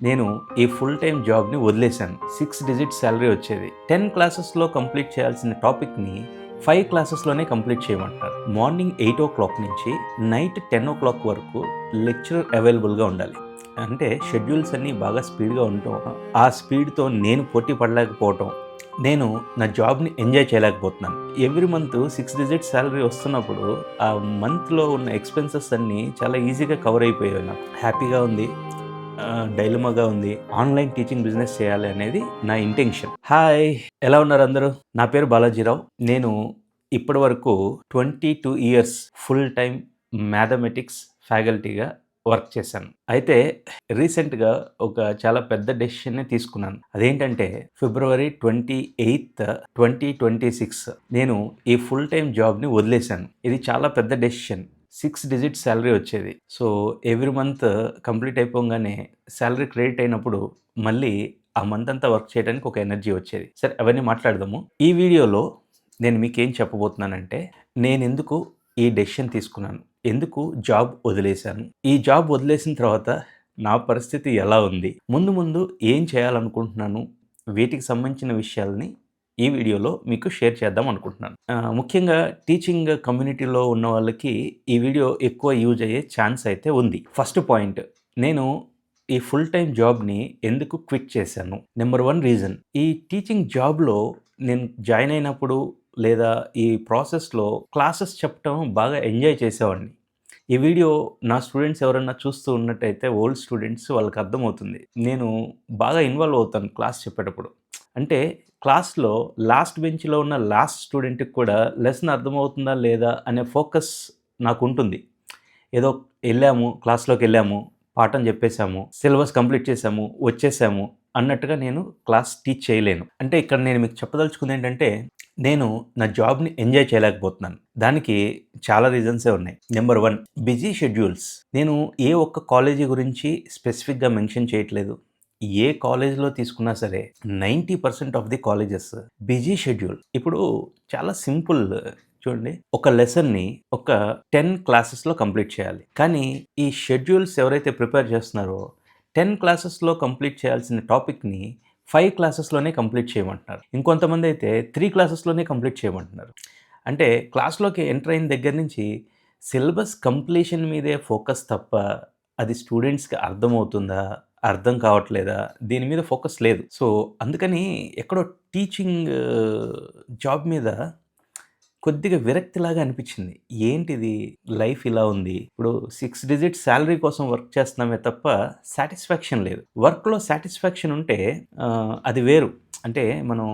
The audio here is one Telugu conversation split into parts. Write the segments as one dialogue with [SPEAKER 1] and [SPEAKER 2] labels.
[SPEAKER 1] నేను ఈ ఫుల్ టైం జాబ్ని వదిలేశాను. 6 డిజిట్ శాలరీ వచ్చేది. 10 క్లాసెస్లో కంప్లీట్ చేయాల్సిన టాపిక్ని 5 క్లాసెస్లోనే కంప్లీట్ చేయమంటారు. మార్నింగ్ 8 నుంచి నైట్ 10 వరకు లెక్చరర్ అవైలబుల్గా ఉండాలి. అంటే షెడ్యూల్స్ అన్నీ బాగా స్పీడ్గా ఉండటం, ఆ స్పీడ్తో నేను పోటీ పడలేకపోవటం, నేను నా జాబ్ని ఎంజాయ్ చేయలేకపోతున్నాను. ఎవ్రీ మంత్ 6 డిజిట్ శాలరీ వస్తున్నప్పుడు ఆ మంత్లో ఉన్న ఎక్స్పెన్సెస్ అన్నీ చాలా ఈజీగా కవర్ అయిపోయాయి. నాకు హ్యాపీగా ఉంది, డైలమాగా ఉంది. ఆన్లైన్ టీచింగ్ బిజినెస్ చేయాలి అనేది నా ఇంటెన్షన్. హాయ్, ఎలా ఉన్నారు అందరూ? నా పేరు బాలాజీరావు. నేను ఇప్పటి వరకు 22 ఇయర్స్ ఫుల్ టైం మ్యాథమెటిక్స్ ఫ్యాకల్టీగా వర్క్ చేశాను. అయితే రీసెంట్గా ఒక చాలా పెద్ద డెసిషన్ని తీసుకున్నాను. అదేంటంటే ఫిబ్రవరి 28, 2026 నేను ఈ ఫుల్ టైం జాబ్ని వదిలేశాను. ఇది చాలా పెద్ద డెసిషన్. 6 డిజిట్ శాలరీ వచ్చేది. సో ఎవ్రీ మంత్ కంప్లీట్ అయిపోగానే శాలరీ క్రెడిట్ అయినప్పుడు మళ్ళీ ఆ మంత్ అంతా వర్క్ చేయడానికి ఒక ఎనర్జీ వచ్చేది. సరే, అవన్నీ మాట్లాడదాము. ఈ వీడియోలో నేను మీకేం చెప్పబోతున్నానంటే, నేను ఎందుకు ఈ డెసిషన్ తీసుకున్నాను, ఎందుకు జాబ్ వదిలేశాను, ఈ జాబ్ వదిలేసిన తర్వాత నా పరిస్థితి ఎలా ఉంది, ముందు ముందు ఏం చేయాలనుకుంటున్నాను, వీటికి సంబంధించిన విషయాల్ని ఈ వీడియోలో మీకు షేర్ చేద్దాం అనుకుంటున్నాను. ముఖ్యంగా టీచింగ్ కమ్యూనిటీలో ఉన్న వాళ్ళకి ఈ వీడియో ఎక్కువ యూజ్ అయ్యే ఛాన్స్ అయితే ఉంది. ఫస్ట్ పాయింట్, నేను ఈ ఫుల్ టైం జాబ్ని ఎందుకు క్విట్ చేశాను. నెంబర్ 1 రీజన్, ఈ టీచింగ్ జాబ్లో నేను జాయిన్ అయినప్పుడు లేదా ఈ ప్రాసెస్లో క్లాసెస్ చెప్పడం బాగా ఎంజాయ్ చేసేవాడిని. ఈ వీడియో నా స్టూడెంట్స్ ఎవరైనా చూస్తూ ఉన్నట్టయితే, ఓల్డ్ స్టూడెంట్స్, వాళ్ళకి అర్థమవుతుంది. నేను బాగా ఇన్వాల్వ్ అవుతాను క్లాస్ చెప్పేటప్పుడు. అంటే క్లాస్లో లాస్ట్ బెంచ్లో ఉన్న లాస్ట్ స్టూడెంట్కి కూడా లెసన్ అర్థమవుతుందా లేదా అనే ఫోకస్ నాకు ఉంటుంది. ఏదో క్లాస్లోకి వెళ్ళాము, పాఠం చెప్పేశాము, సిలబస్ కంప్లీట్ చేసాము, వచ్చేసాము అన్నట్టుగా నేను క్లాస్ టీచ్ చేయలేను. అంటే ఇక్కడ నేను మీకు చెప్పదలుచుకుంది ఏంటంటే, నేను నా జాబ్ని ఎంజాయ్ చేయలేకపోతున్నాను. దానికి చాలా రీజన్సే ఉన్నాయి. Number 1, busy schedules. నేను ఏ ఒక్క కాలేజీ గురించి స్పెసిఫిక్గా మెన్షన్ చేయట్లేదు. ఏ కాలేజ్లో తీసుకున్నా సరే 90% of the colleges busy schedule. ఇప్పుడు చాలా సింపుల్ చూడండి, ఒక లెసన్ని ఒక 10 క్లాసెస్లో కంప్లీట్ చేయాలి. కానీ ఈ షెడ్యూల్స్ ఎవరైతే ప్రిపేర్ చేస్తున్నారో 10 క్లాసెస్లో కంప్లీట్ చేయాల్సిన టాపిక్ని 5 క్లాసెస్లోనే కంప్లీట్ చేయమంటున్నారు. ఇంకొంతమంది అయితే 3 క్లాసెస్లోనే కంప్లీట్ చేయమంటున్నారు. అంటే క్లాస్లోకి ఎంటర్ అయిన దగ్గర నుంచి సిలబస్ కంప్లీషన్ మీదే ఫోకస్ తప్ప అది స్టూడెంట్స్కి అర్థమవుతుందా, అర్థం కావట్లేదా, దీని మీద ఫోకస్ లేదు. సో అందుకని ఎక్కడో టీచింగ్ జాబ్ మీద కొద్దిగా విరక్తిలాగా అనిపించింది. ఏంటిది, లైఫ్ ఇలా ఉంది. ఇప్పుడు 6 డిజిట్ శాలరీ కోసం వర్క్ చేస్తున్నామే తప్ప సాటిస్ఫాక్షన్ లేదు. వర్క్లో సాటిస్ఫాక్షన్ ఉంటే అది వేరు. అంటే మనం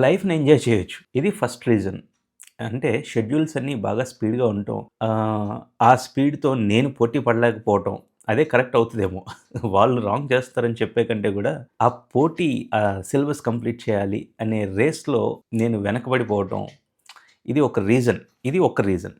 [SPEAKER 1] లైఫ్ని ఎంజాయ్ చేయొచ్చు. ఇది ఫస్ట్ రీజన్. అంటే షెడ్యూల్స్ అన్నీ బాగా స్పీడ్గా ఉండటం, ఆ స్పీడ్తో నేను పోటీ పడలేకపోవటం, అదే కరెక్ట్ అవుతుందేమో. వాళ్ళు రాంగ్ చేస్తారని చెప్పే కంటే కూడా ఆ పోటీ, ఆ సిలబస్ కంప్లీట్ చేయాలి అనే రేస్లో నేను వెనకబడిపోవటం, ఇది ఒక రీజన్.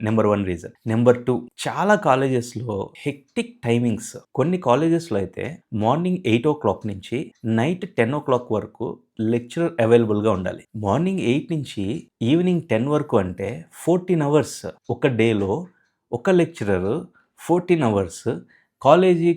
[SPEAKER 1] Number 1 reason. నెంబర్ 2, చాలా కాలేజెస్లో హెక్టిక్ టైమింగ్స్. కొన్ని కాలేజెస్లో అయితే మార్నింగ్ 8 నుంచి నైట్ 10 వరకు లెక్చరర్ అవైలబుల్గా ఉండాలి. మార్నింగ్ 8 నుంచి ఈవినింగ్ 10 వరకు అంటే 14 అవర్స్. ఒక డేలో ఒక లెక్చరర్ 14 అవర్స్ కాలేజీ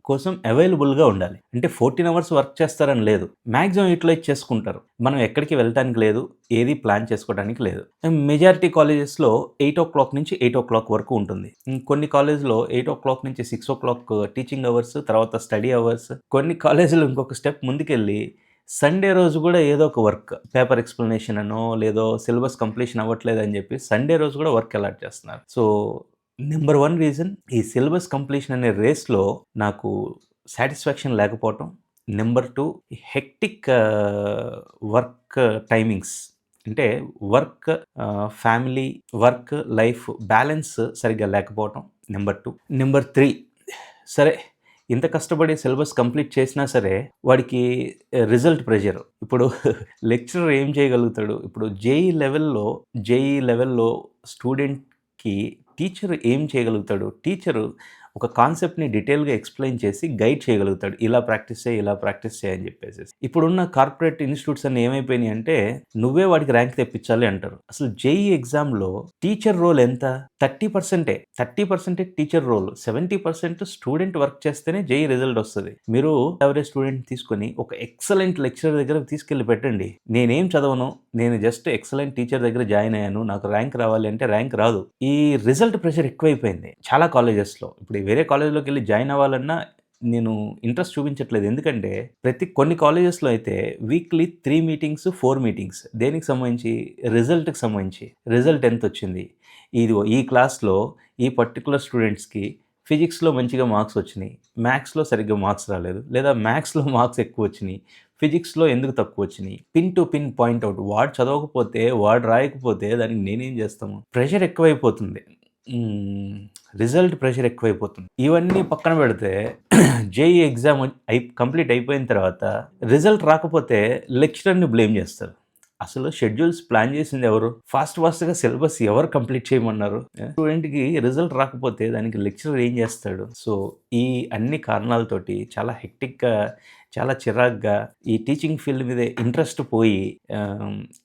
[SPEAKER 1] కోసం అవైలబుల్గా ఉండాలి. అంటే 14 అవర్స్ వర్క్ చేస్తారని లేదు, మ్యాక్సిమం యూటిలైజ్ చేసుకుంటారు. మనం ఎక్కడికి వెళ్ళటానికి లేదు, ఏది ప్లాన్ చేసుకోవడానికి లేదు. మెజారిటీ కాలేజెస్లో 8 నుంచి 8 వరకు ఉంటుంది. కొన్ని కాలేజ్లో 8 నుంచి 6 టీచింగ్ అవర్స్, తర్వాత స్టడీ అవర్స్. కొన్ని కాలేజీలు ఇంకొక స్టెప్ ముందుకెళ్ళి సండే రోజు కూడా ఏదో ఒక వర్క్, పేపర్ ఎక్స్ప్లెనేషన్ అనో లేదో సిలబస్ కంప్లీషన్ అవ్వట్లేదు అని చెప్పి సండే రోజు కూడా వర్క్ అలాట్ చేస్తున్నారు. సో నెంబర్ 1 రీజన్, ఈ సిలబస్ కంప్లీషన్ అనే రేస్లో నాకు సాటిస్ఫాక్షన్ లేకపోవటం. Number 2, hectic work timings. అంటే work, family, work life balance సరిగ్గా లేకపోవటం. నెంబర్ 2. నెంబర్ 3, సరే ఇంత కష్టపడి సిలబస్ కంప్లీట్ చేసినా సరే వాడికి రిజల్ట్ ప్రెషర్. ఇప్పుడు లెక్చరర్ ఏం చేయగలుగుతాడు? ఇప్పుడు జేఈ లెవెల్లో స్టూడెంట్కి టీచర్ ఏం చేయగలుగుతాడు? టీచరు ఒక కాన్సెప్ట్ని డీటెయిల్గా ఎక్స్ప్లెయిన్ చేసి గైడ్ చేయగలుగుతాడు. ఇలా ప్రాక్టీస్ చేయి, ఇలా ప్రాక్టీస్ చేయని చెప్పేసి. ఇప్పుడున్న కార్పొరేట్ ఇన్స్టిట్యూట్స్ అన్ని ఏమైపోయినాయి అంటే నువ్వే వాడికి ర్యాంక్ తెప్పించాలి అంటారు. అసలు జేఈ ఎగ్జామ్లో టీచర్ రోల్ ఎంత? 30% టీచర్ రోల్, 70% స్టూడెంట్ వర్క్ చేస్తేనే జేఈ రిజల్ట్ వస్తుంది. మీరు ఎవరే స్టూడెంట్ తీసుకొని ఒక ఎక్సలెంట్ లెక్చరర్ దగ్గర తీసుకెళ్లి పెట్టండి. నేనేం చదవను, నేను జస్ట్ ఎక్సలెంట్ టీచర్ దగ్గర జాయిన్ అయ్యాను, నాకు ర్యాంక్ రావాలి అంటే ర్యాంక్ రాదు. ఈ రిజల్ట్ ప్రెషర్ ఎక్కువైపోయింది చాలా కాలేజెస్లో. ఇప్పుడు వేరే కాలేజ్లోకి వెళ్ళి జాయిన్ అవ్వాలన్నా నేను ఇంట్రెస్ట్ చూపించట్లేదు. ఎందుకంటే కొన్ని కాలేజెస్లో అయితే వీక్లీ 3 మీటింగ్స్ 4 మీటింగ్స్ దేనికి సంబంధించి? రిజల్ట్కి సంబంధించి. రిజల్ట్ ఎంత వచ్చింది, ఇదిగో ఈ క్లాస్లో ఈ పర్టికులర్ స్టూడెంట్స్కి ఫిజిక్స్లో మంచిగా మార్క్స్ వచ్చినాయి, మ్యాథ్స్లో సరిగ్గా మార్క్స్ రాలేదు, లేదా మ్యాథ్స్లో మార్క్స్ ఎక్కువ వచ్చినాయి, ఫిజిక్స్లో ఎందుకు తక్కువ వచ్చినాయి, pin to pin point out. వాడు చదవకపోతే, వాడు రాయకపోతే దానికి నేనేం చేస్తాము? ప్రెషర్ ఎక్కువైపోతుంది. రిజల్ట్ ప్రెషర్ ఎక్కువైపోతుంది. ఇవన్నీ పక్కన పెడితే జేఈ ఎగ్జామ్ కంప్లీట్ అయిపోయిన తర్వాత రిజల్ట్ రాకపోతే లెక్చరర్ని బ్లేమ్ చేస్తారు. అసలు షెడ్యూల్స్ ప్లాన్ చేసింది ఎవరు? ఫాస్ట్గా సిలబస్ ఎవరు కంప్లీట్ చేయమన్నారు? స్టూడెంట్కి రిజల్ట్ రాకపోతే దానికి లెక్చరర్ ఏం చేస్తాడు? సో ఈ అన్ని కారణాలతోటి చాలా హెక్టిక్గా, చాలా చిరాగ్గా ఈ టీచింగ్ ఫీల్డ్ మీద ఇంట్రెస్ట్ పోయి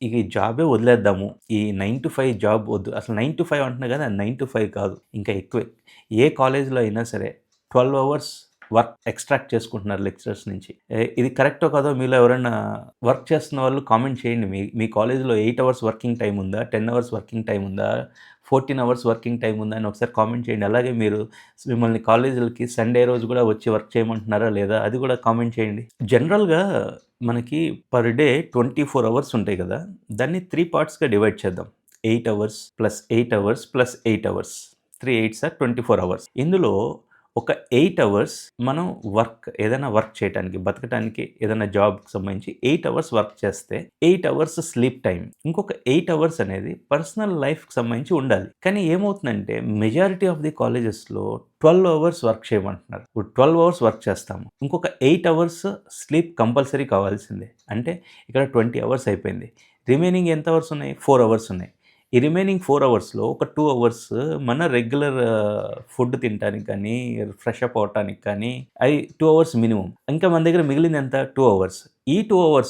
[SPEAKER 1] ఇక ఈ జాబే వదిలేద్దాము, ఈ 9 to 5 జాబ్ వద్దు. అసలు 9 to 5 అంటున్నా కదా, 9 to 5 కాదు, ఇంకా ఎక్కువే. ఏ కాలేజ్లో అయినా సరే 12 hours వర్క్ ఎక్స్ట్రాక్ట్ చేసుకుంటున్నారు లెక్చరర్స్ నుంచి. ఇది కరెక్టో కాదో మీలో ఎవరైనా వర్క్ చేస్తున్న వాళ్ళు కామెంట్ చేయండి. మీ కాలేజ్లో 8 hours వర్కింగ్ టైం ఉందా, 10 hours వర్కింగ్ టైం ఉందా, 14 hours వర్కింగ్ టైం ఉందా అని ఒకసారి కామెంట్ చేయండి. అలాగే మిమ్మల్ని కాలేజీలకి సండే రోజు కూడా వచ్చి వర్క్ చేయమంటున్నారా లేదా, అది కూడా కామెంట్ చేయండి. జనరల్గా మనకి పర్ డే 24 hours ఉంటాయి కదా, దాన్ని 3 partsగా డివైడ్ చేద్దాం. 8 hours + 8 hours + 8 hours, 3 8s are 24 hours. ఇందులో ఒక 8 hours మనం ఏదైనా వర్క్ చేయడానికి, బతకడానికి, ఏదైనా జాబ్కి సంబంధించి 8 hours వర్క్ చేస్తే 8 hours స్లీప్ టైం, ఇంకొక 8 hours అనేది పర్సనల్ లైఫ్కి సంబంధించి ఉండాలి. కానీ ఏమవుతుందంటే మెజారిటీ ఆఫ్ ది కాలేజెస్లో 12 hours వర్క్ చేయమంటున్నారు. ఇప్పుడు 12 hours వర్క్ చేస్తాము, ఇంకొక 8 hours స్లీప్ కంపల్సరీ కావాల్సిందే. అంటే ఇక్కడ 20 hours అయిపోయింది. రిమైనింగ్ ఎంత అవర్స్ ఉన్నాయి? 4 hours ఉన్నాయి. ఈ రిమైనింగ్ 4 hours ఒక 2 hours మన రెగ్యులర్ ఫుడ్ తినడానికి కానీ, ఫ్రెష్ అప్ అవటానికి కానీ, అవి 2 hours మినిమం. ఇంకా మన దగ్గర మిగిలింది ఎంత? 2 hours. ఈ 2 hours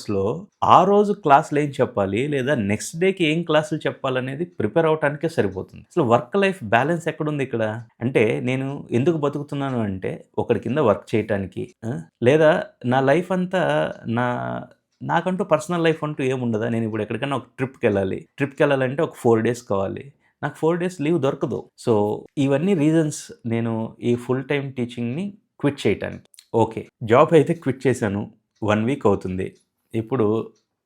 [SPEAKER 1] ఆ రోజు క్లాసులు ఏం చెప్పాలి, లేదా నెక్స్ట్ డేకి ఏం క్లాసులు చెప్పాలనేది ప్రిపేర్ అవటానికే సరిపోతుంది. అసలు వర్క్ లైఫ్ బ్యాలెన్స్ ఎక్కడుంది ఇక్కడ? అంటే నేను ఎందుకు బతుకుతున్నాను అంటే ఒకరి కింద వర్క్ చేయటానికి, లేదా నా లైఫ్ అంతా నాకంటూ పర్సనల్ లైఫ్ అంటూ ఏముండదా? నేను ఇప్పుడు ఎక్కడికైనా ఒక ట్రిప్కి వెళ్ళాలంటే ఒక 4 days కావాలి, నాకు 4 days లీవ్ దొరకదు. సో ఇవన్నీ రీజన్స్ నేను ఈ ఫుల్ టైం టీచింగ్ని క్విట్ చేయటానికి. ఓకే, జాబ్ అయితే క్విట్ చేశాను, 1 week అవుతుంది. ఇప్పుడు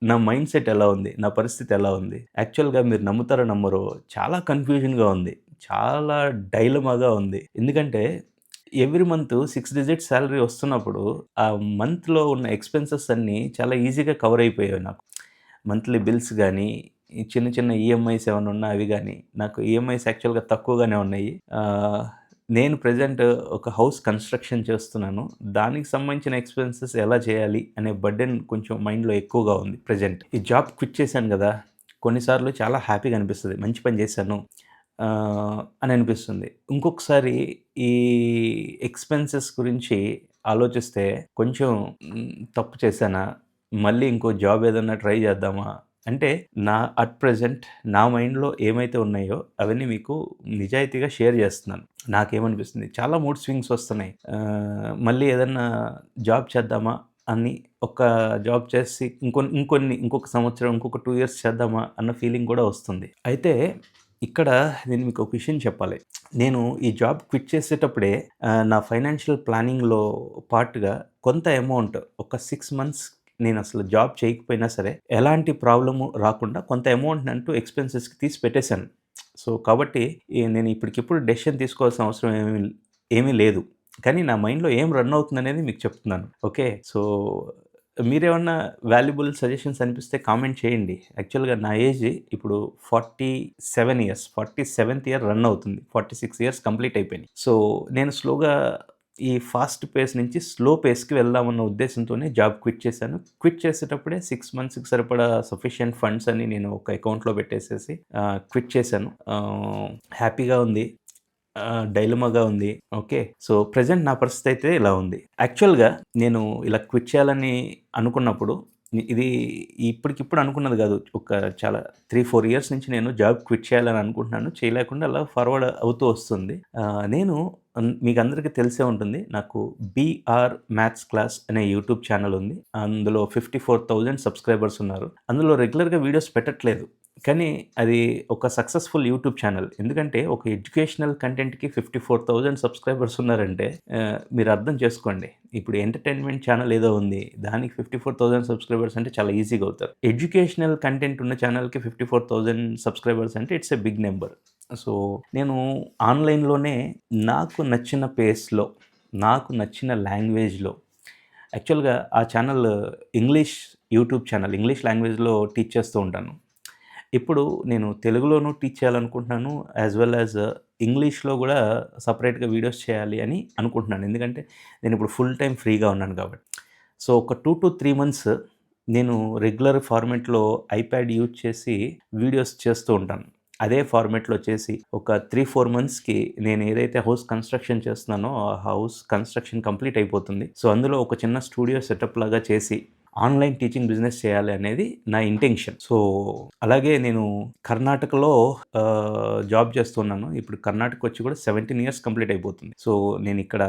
[SPEAKER 1] నా మైండ్ సెట్ ఎలా ఉంది, నా పరిస్థితి ఎలా ఉంది? యాక్చువల్గా మీరు నమ్ముతారో నమ్మరో, చాలా కన్ఫ్యూజన్గా ఉంది, చాలా డైలమాగా ఉంది. ఎందుకంటే ఎవ్రీ మంత్ 6 digit శాలరీ వస్తున్నప్పుడు ఆ మంత్లో ఉన్న ఎక్స్పెన్సెస్ అన్నీ చాలా ఈజీగా కవర్ అయిపోయాయి నాకు. మంత్లీ బిల్స్ కానీ, ఈ చిన్న చిన్న ఈఎంఐస్ ఏమైనా ఉన్నా అవి కానీ, నాకు ఈఎంఐస్ యాక్చువల్గా తక్కువగానే ఉన్నాయి. నేను ప్రజెంట్ ఒక హౌస్ కన్స్ట్రక్షన్ చేస్తున్నాను, దానికి సంబంధించిన ఎక్స్పెన్సెస్ ఎలా చేయాలి అనే బర్డెన్ కొంచెం మైండ్లో ఎక్కువగా ఉంది ప్రజెంట్. ఈ జాబ్ క్విట్ చేశాను కదా, కొన్నిసార్లు చాలా హ్యాపీగా అనిపిస్తుంది, మంచి పని చేశాను అని అనిపిస్తుంది. ఇంకొకసారి ఈ ఎక్స్పెన్సెస్ గురించి ఆలోచిస్తే కొంచెం తప్పు చేశానా, మళ్ళీ ఇంకో జాబ్ ఏదన్నా ట్రై చేద్దామా అంటే అట్ ప్రెజెంట్ నా మైండ్లో ఏమైతే ఉన్నాయో అవన్నీ మీకు నిజాయితీగా షేర్ చేస్తున్నాను. నాకేమనిపిస్తుంది, చాలా మూడ్ స్వింగ్స్ వస్తున్నాయి. మళ్ళీ ఏదన్నా జాబ్ చేద్దామా అని, ఒక జాబ్ చేసి ఇంకొక సంవత్సరం, ఇంకొక 2 years చేద్దామా అన్న ఫీలింగ్ కూడా వస్తుంది. అయితే ఇక్కడ నేను మీకు ఒక విషయం చెప్పాలి. నేను ఈ జాబ్ క్విట్ చేసేటప్పుడే నా ఫైనాన్షియల్ ప్లానింగ్లో పార్ట్గా కొంత అమౌంట్, ఒక 6 months నేను అసలు జాబ్ చేయకపోయినా సరే ఎలాంటి ప్రాబ్లము రాకుండా కొంత అమౌంట్ అంటూ ఎక్స్పెన్సెస్కి తీసి పెట్టేశాను. సో కాబట్టి నేను ఇప్పటికిప్పుడు డెసిషన్ తీసుకోవాల్సిన అవసరం ఏమీ లేదు. కానీ నా మైండ్లో ఏం రన్ అవుతుంది అనేది మీకు చెప్తున్నాను. ఓకే, సో మీరేమన్నా వాల్యుబుల్ సజెషన్స్ అనిపిస్తే కామెంట్ చేయండి. యాక్చువల్గా నా ఏజ్ ఇప్పుడు 47 years, 47th year రన్ అవుతుంది, 46 years కంప్లీట్ అయిపోయినాయి. సో నేను స్లోగా ఈ ఫాస్ట్ పేస్ నుంచి స్లో పేస్కి వెళ్దామన్న ఉద్దేశంతోనే జాబ్ క్విట్ చేశాను. క్విట్ చేసేటప్పుడే 6 monthsకి సరిపడా సఫిషియెంట్ ఫండ్స్ అని నేను ఒక అకౌంట్లో పెట్టేసేసి క్విట్ చేశాను. హ్యాపీగా ఉంది. డైలమాగా ఉంది. ఓకే. సో, ప్రెజెంట్ నా పరిస్థితి అయితే ఇలా ఉంది. యాక్చువల్‌గా నేను ఇలా క్విట్ చేయాలని అనుకున్నప్పుడు ఇది ఇప్పటికిప్పుడు అనుకున్నది గాదు. ఒక చాలా 3, 4 ఇయర్స్ నుంచి నేను జాబ్ క్విట్ చేయాలని అనుకుంటున్నాను. చేయలేకుండా అలా ఫార్వర్డ్ అవుతూ వస్తుంది. నేను మీకందరికీ తెలిసే ఉంటుంది. నాకు బీఆర్ మ్యాథ్స్ క్లాస్ అనే యూట్యూబ్ ఛానెల్ ఉంది. అందులో 54,000 సబ్స్క్రైబర్స్ ఉన్నారు. అందులో రెగ్యులర్‌గా వీడియోస్ పెట్టట్లేదు. కానీ అది ఒక సక్సెస్‌ఫుల్ యూట్యూబ్ ఛానల్. ఎందుకంటే ఒక ఎడ్యుకేషనల్ కంటెంట్‌కి 54,000 సబ్స్క్రైబర్స్ ఉన్నారంటే మీరు అర్థం చేసుకోండి. ఇప్పుడు ఎంటర్‌టైన్‌మెంట్ ఛానల్ ఏదో ఉంది. దానికి 54,000 సబ్స్క్రైబర్స్ అంటే చాలా ఈజీగా అవుతారు. ఎడ్యుకేషనల్ కంటెంట్ ఉన్న ఛానల్‌కి 54,000 సబ్స్క్రైబర్స్ అంటే it's a big number. So, నేను ఆన్‌లైన్‌లోనే నాకు నచ్చిన పేస్‌లో, నాకు నచ్చిన లాంగ్వేజ్‌లో యాక్చువల్‌గా ఆ channel English YouTube channel. English లాంగ్వేజ్‌లో టీచ్ చేస్తూ ఉంటాను. ఇప్పుడు నేను తెలుగులోనూ టీచ్ చేయాలనుకుంటున్నాను. యాస్ వెల్ యాస్ ఇంగ్లీష్‌లో గూడా సెపరేట్‌గా వీడియోస్ చేయాలి అని అనుకుంటున్నాను. ఎందుకంటే నేనిప్పుడు ఫుల్ టైమ్ ఫ్రీగా ఉన్నాను కాబట్టి. సో, ఒక 2-3 మంత్స్ నేను రెగ్యులర్ ఫార్మాట్‌లో ఐప్యాడ్ యూజ్ చేసి వీడియోస్ చేస్తూ ఉంటాను. అదే ఫార్మాట్‌లో చేసి ఒక 3-4 మంత్స్‌కి నేను ఏదైతే హౌస్ కన్‌స్ట్రక్షన్ చేస్తున్నానో, ఆ హౌస్ కన్‌స్ట్రక్షన్ కంప్లీట్ అయిపోతుంది. సో, అందులో ఒక చిన్న స్టూడియో సెటప్ లాగా చేసి ఆన్‌లైన్ టీచింగ్ బిజినెస్ చేయాలి అనేది నా ఇంటెన్షన్. సో, అలాగే నేను కర్ణాటకలో జాబ్ చేస్తున్నాను. ఇప్పుడు కర్ణాటకొచ్చి కూడా 17 ఇయర్స్ కంప్లీట్ అయిపోతుంది. సో, నేనిక్కడ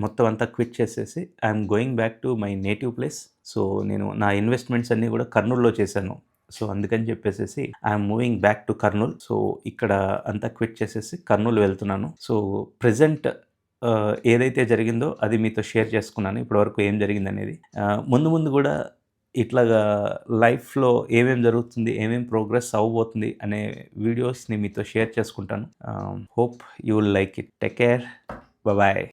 [SPEAKER 1] మొత్తం అంతా క్విట్ చేసేసి I'm going back to my native place. So, నేను నా ఇన్వెస్ట్‌మెంట్స్ అన్నీ కూడా కర్నూల్‌లో చేశాను. సో, అందుకని చెప్పేసేసి I'm moving back to Kurnool. So, ఇక్కడ అంతా క్విట్ చేసేసి కర్నూల్ వెళ్తున్నాను. సో, ప్రెజెంట్ ఏదైతే జరిగిందో అది మీతో షేర్ చేసుకున్నాను. ఇప్పటివరకు ఏం జరిగిందనేది. ముందు ముందు గూడా ఇట్లాగా లైఫ్‌లో ఏమేం జరుగుతుంది, ఏమేం ప్రోగ్రెస్ అవ్వబోతుంది అనే వీడియోస్‌ని మీతో షేర్ చేసుకుంటాను. Hope you will like it. Take care. Bye.